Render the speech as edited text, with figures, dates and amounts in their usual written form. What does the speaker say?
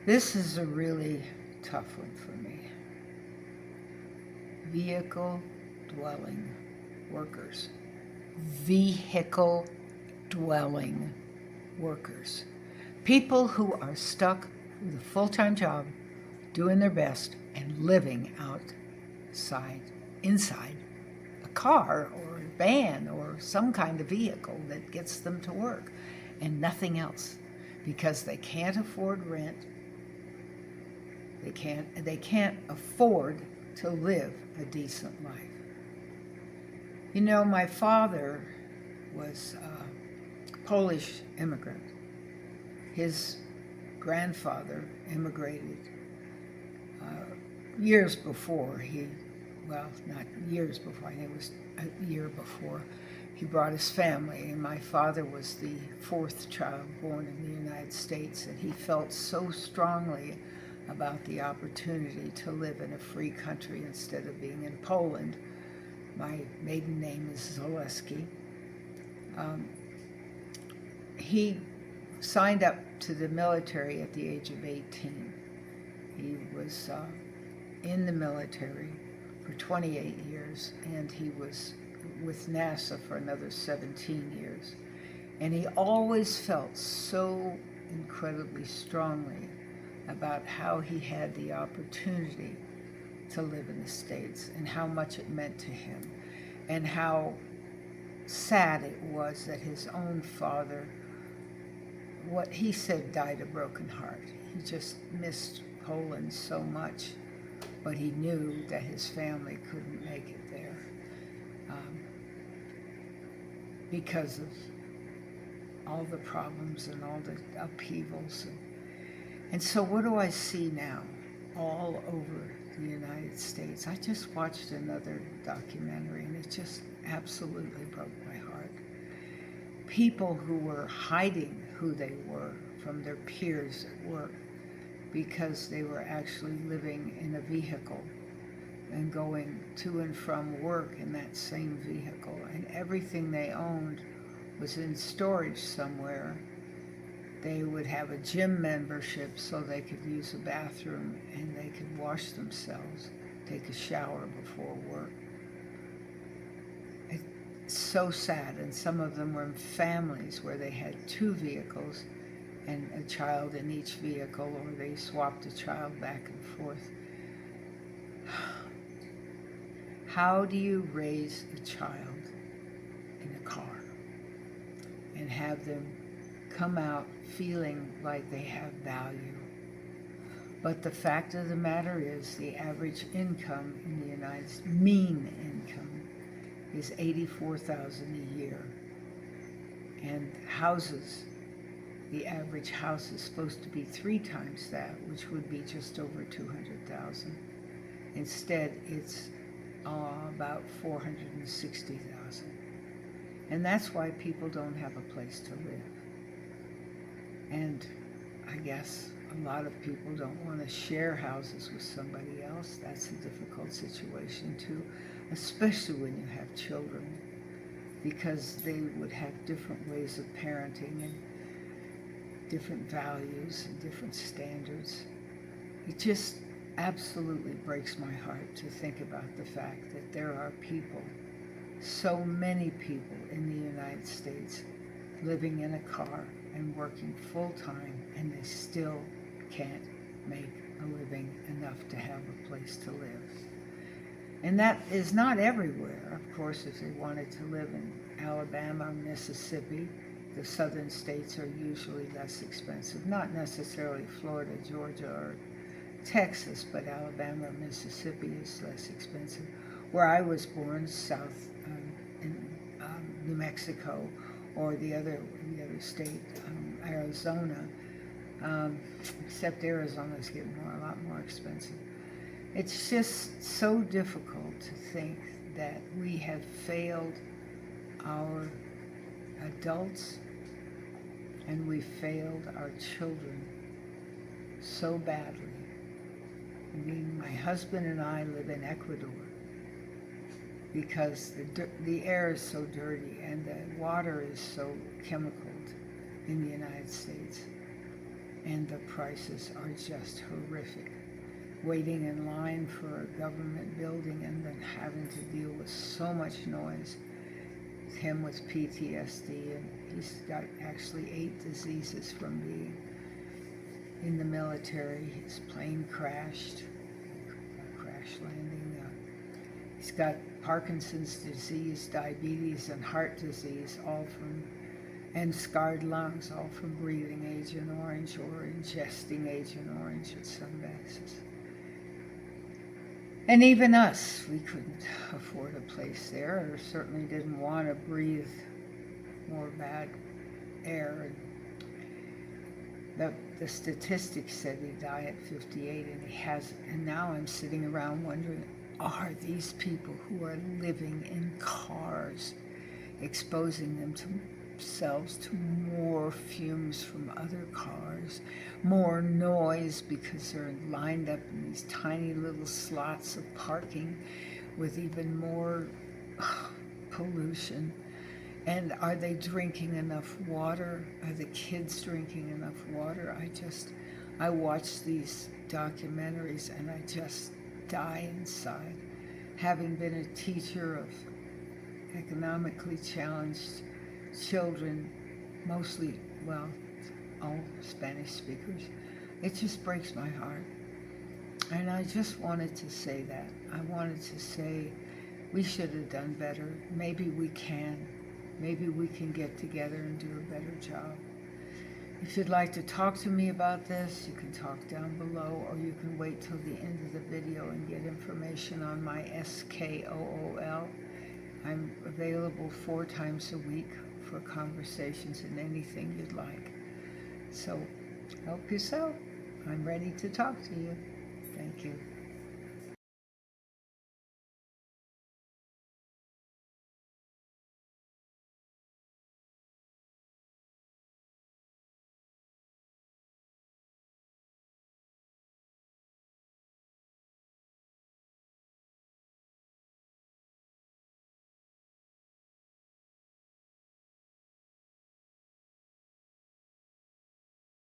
This is a really tough one for me. Vehicle dwelling workers. Vehicle dwelling workers. People who are stuck with a full-time job, doing their best, and living inside a car or a van or some kind of vehicle that gets them to work and nothing else, because they can't afford rent. They can't afford to live a decent life. You know, my father was a Polish immigrant. His grandfather immigrated years before not years before, I think it was a year before, he brought his family, and my father was the fourth child born in the United States, and he felt so strongly about the opportunity to live in a free country instead of being in Poland. My maiden name is ZALESKI. He signed up to the military at the age of 18. He was in the military for 28 years, and he was with NASA for another 17 years. And he always felt so incredibly strongly about how he had the opportunity to live in the States and how much it meant to him, and how sad it was that his own father, what he said, died a broken heart. He just missed Poland so much, but he knew that his family couldn't make it there because of all the problems and all the upheavals. And so what do I see now all over the United States? I just watched another documentary, and it just absolutely broke my heart. People who were hiding who they were from their peers at work because they were actually living in a vehicle and going to and from work in that same vehicle, and everything they owned was in storage somewhere. They would have a gym membership so they could use a bathroom and they could wash themselves, take a shower before work. It's so sad, and some of them were in families where they had two vehicles and a child in each vehicle, or they swapped a child back and forth. How do you raise a child in a car and have them come out feeling like they have value? But the fact of the matter is, the average income in the United States, mean income, is $84,000 a year. And houses, the average house is supposed to be 3 times that, which would be just over $200,000. Instead, it's about $460,000. And that's why people don't have a place to live. And I guess a lot of people don't want to share houses with somebody else. That's a difficult situation too, especially when you have children, because they would have different ways of parenting and different values and different standards. It just absolutely breaks my heart to think about the fact that there are people, so many people in the United States, living in a car and working full-time, and they still can't make a living enough to have a place to live. And that is not everywhere. Of course, if they wanted to live in Alabama or Mississippi, the southern states are usually less expensive. Not necessarily Florida, Georgia, or Texas, but Alabama or Mississippi is less expensive. Where I was born, south in New Mexico, or the other state, Arizona, except Arizona's getting a lot more expensive. It's just so difficult to think that we have failed our adults and we failed our children so badly. I mean, my husband and I live in Ecuador because the air is so dirty and the water is so chemicaled in the United States. and the prices are just horrific. Waiting in line for a government building and then having to deal with so much noise. Him with PTSD, and he's got actually 8 diseases from being in the military. His plane crashed, crash landing. He's got Parkinson's disease, diabetes, and heart disease, all from, and scarred lungs, all from breathing Agent Orange or ingesting Agent Orange at some basis. And even us, we couldn't afford a place there, or certainly didn't want to breathe more bad air. The statistics said he'd die at 58, and he hasn't. And now I'm sitting around wondering, are these people who are living in cars exposing themselves to more fumes from other cars, more noise because they're lined up in these tiny little slots of parking with even more pollution? And are they drinking enough water? Are the kids drinking enough water? I watch these documentaries and I just die inside. Having been a teacher of economically challenged children, mostly, well, all Spanish speakers, it just breaks my heart. And I just wanted to say that. I wanted to say we should have done better. Maybe we can. Maybe we can get together and do a better job. If you'd like to talk to me about this, you can talk down below, or you can wait till the end of the video and get information on my SKOOL. I'm available 4 times a week for conversations and anything you'd like. So help yourself. I'm ready to talk to you. Thank you.